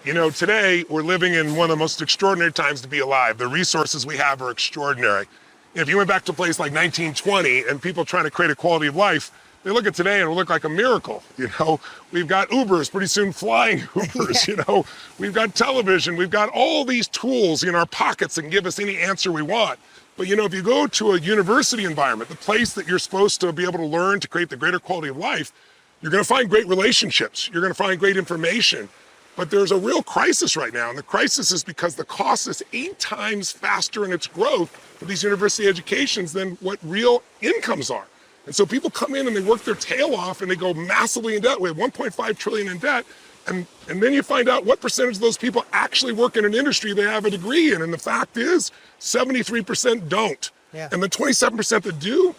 You know, today we're living in one of the most extraordinary times to be alive. The resources we have are extraordinary. If you went back to a place like 1920 and people trying to create a quality of life, they look at today and it'll look like a miracle. You know, we've got Ubers, pretty soon flying Ubers, you know, we've got television, we've got all these tools in our pockets that can give us any answer we want. But you know, if you go to a university environment, the place that you're supposed to be able to learn to create the greater quality of life, you're gonna find great relationships, you're gonna find great information. But there's a real crisis right now, and the crisis is because the cost is 8 times faster in its growth for these university educations than what real incomes are. And so people come in and they work their tail off and they go massively in debt. We have 1.5 trillion in debt. And then you find out what percentage of those people actually work in an industry they have a degree in. And the fact is 73% don't. Yeah. And the 27% that do,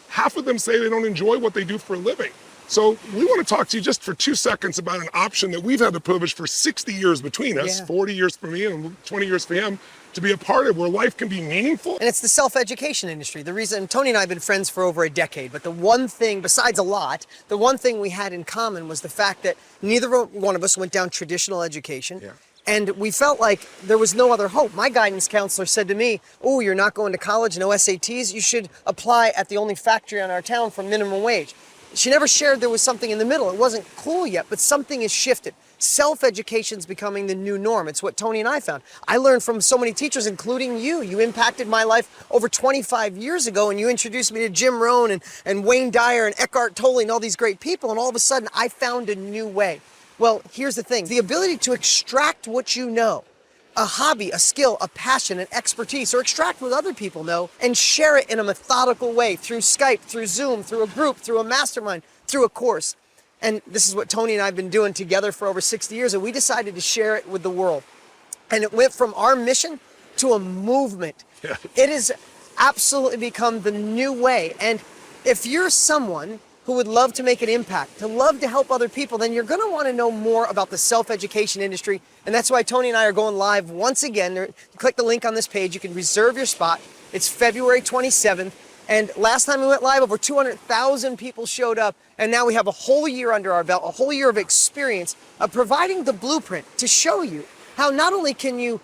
half of them say they don't enjoy what they do for a living. So we want to talk to you just for 2 seconds about an option that we've had the privilege for 60 years between us, 40 years for me and 20 years for him, to be a part of, where life can be meaningful. And it's the self-education industry. The reason, Tony and I have been friends for over a decade, but the one thing, besides a lot, the one thing we had in common was the fact that neither one of us went down traditional education. Yeah. And we felt like there was no other hope. My guidance counselor said to me, oh, you're not going to college, no SATs, you should apply at the only factory in our town for minimum wage. She never shared there was something in the middle. It wasn't cool yet, but something has shifted. Self-education is becoming the new norm. It's what Tony and I found. I learned from so many teachers, including you. You impacted my life over 25 years ago, and you introduced me to Jim Rohn and Wayne Dyer and Eckhart Tolle and all these great people, and all of a sudden I found a new way. Well, here's the thing. The ability to extract what you know, a hobby, a skill, a passion, an expertise, or extract what other people know and share it in a methodical way through Skype, through Zoom, through a group, through a mastermind, through a course. And this is what Tony and I have been doing together for over 60 years, and we decided to share it with the world. And it went from our mission to a movement. Yeah. It has absolutely become the new way. And if you're someone who would love to make an impact, to love to help other people, then you're going to want to know more about the self-education industry. And that's why Tony and I are going live once again. Click the link on this page. You can reserve your spot. It's February 27th. And last time we went live, over 200,000 people showed up. And now we have a whole year under our belt, a whole year of experience of providing the blueprint to show you how not only can you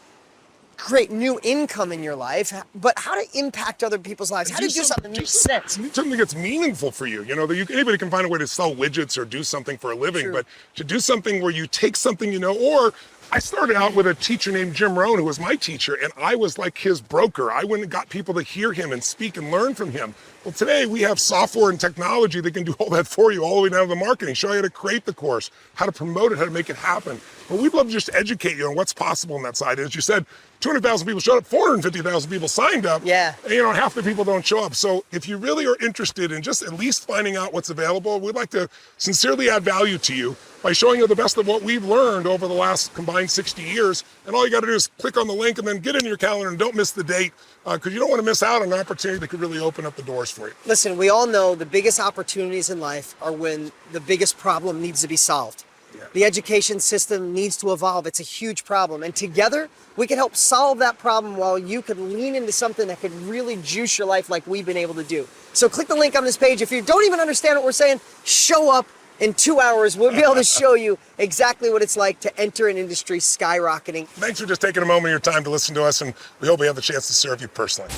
create new income in your life, but how to impact other people's lives, how to do something that makes sense. Something that's meaningful for you. You know, anybody can find a way to sell widgets or do something for a living, True. But to do something where you take something you know, or I started out with a teacher named Jim Rohn, who was my teacher, and I was like his broker. I went and got people to hear him and speak and learn from him. Well, today we have software and technology that can do all that for you, all the way down to the marketing, show you how to create the course, how to promote it, how to make it happen. But we'd love to just educate you on what's possible on that side. As you said, 200,000 people showed up, 450,000 people signed up. Yeah. And, you know, half the people don't show up. So if you really are interested in just at least finding out what's available, we'd like to sincerely add value to you by showing you the best of what we've learned over the last combined 60 years. And all you got to do is click on the link and then get in your calendar and don't miss the date, because you don't want to miss out on an opportunity that could really open up the doors for you. Listen, we all know the biggest opportunities in life are when the biggest problem needs to be solved. Yeah. The education system needs to evolve. It's a huge problem. And together, we can help solve that problem while you could lean into something that could really juice your life like we've been able to do. So click the link on this page. If you don't even understand what we're saying, show up. In 2 hours, we'll be able to show you exactly what it's like to enter an industry skyrocketing. Thanks for just taking a moment of your time to listen to us, and we hope we have the chance to serve you personally.